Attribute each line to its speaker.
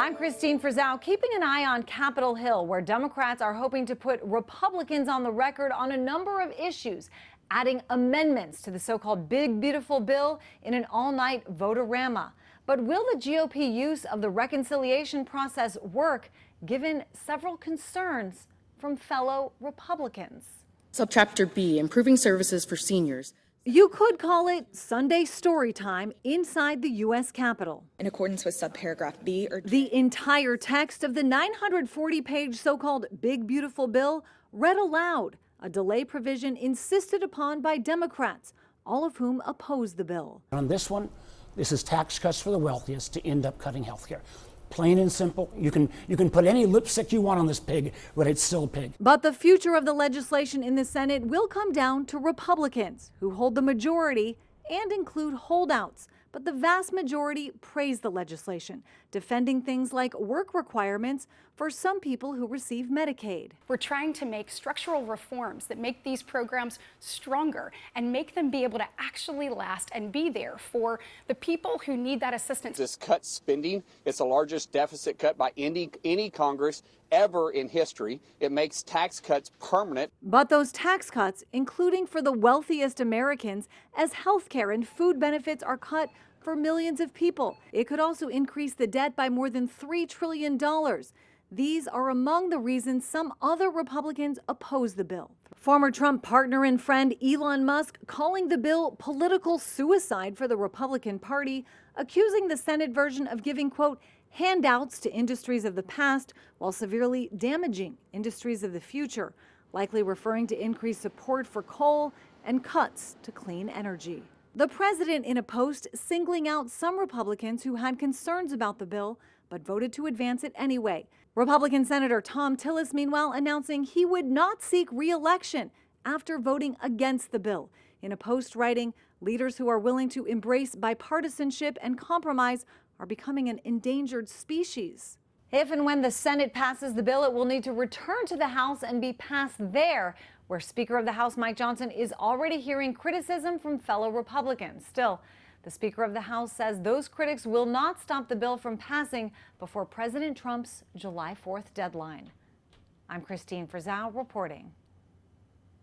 Speaker 1: I'm Christine Frizzau, keeping an eye on Capitol Hill, where Democrats are hoping to put Republicans on the record on a number of issues, adding amendments to the so-called Big Beautiful Bill in an all-night vote-a-rama. But will the GOP use of the reconciliation process work, given several concerns from fellow Republicans?
Speaker 2: Subchapter B, improving services for seniors.
Speaker 1: You could call it Sunday story time inside the U.S. Capitol.
Speaker 2: In accordance with subparagraph B or
Speaker 1: The entire text of the 940-page so-called Big Beautiful Bill read aloud, a delay provision insisted upon by Democrats, all of whom oppose the bill.
Speaker 3: On this one, this is tax cuts for the wealthiest to end up cutting health care. Plain and simple. You can put any lipstick you want on this pig, but it's still a pig.
Speaker 1: But the future of the legislation in the Senate will come down to Republicans, who hold the majority and include holdouts. But the vast majority praise the legislation, defending things like work requirements for some people who receive Medicaid.
Speaker 4: We're trying to make structural reforms that make these programs stronger and make them be able to actually last and be there for the people who need that assistance.
Speaker 5: This cuts spending. It's the largest deficit cut by any Congress ever in history. It makes tax cuts permanent.
Speaker 1: But those tax cuts, including for the wealthiest Americans, as health care and food benefits are cut for millions of people. It could also increase the debt by more than $3 trillion. These are among the reasons some other Republicans oppose the bill. Former Trump partner and friend Elon Musk calling the bill political suicide for the Republican Party, accusing the Senate version of giving, quote, handouts to industries of the past while severely damaging industries of the future, likely referring to increased support for coal and cuts to clean energy. The president, in a post, singling out some Republicans who had concerns about the bill but voted to advance it anyway. Republican Senator Tom Tillis, meanwhile, announcing he would not seek re-election after voting against the bill. In a post writing, leaders who are willing to embrace bipartisanship and compromise are becoming an endangered species. If and when the Senate passes the bill, it will need to return to the House and be passed there, where Speaker of the House Mike Johnson is already hearing criticism from fellow Republicans. Still, the Speaker of the House says those critics will not stop the bill from passing before President Trump's July 4th deadline. I'm Christine Frizzau reporting.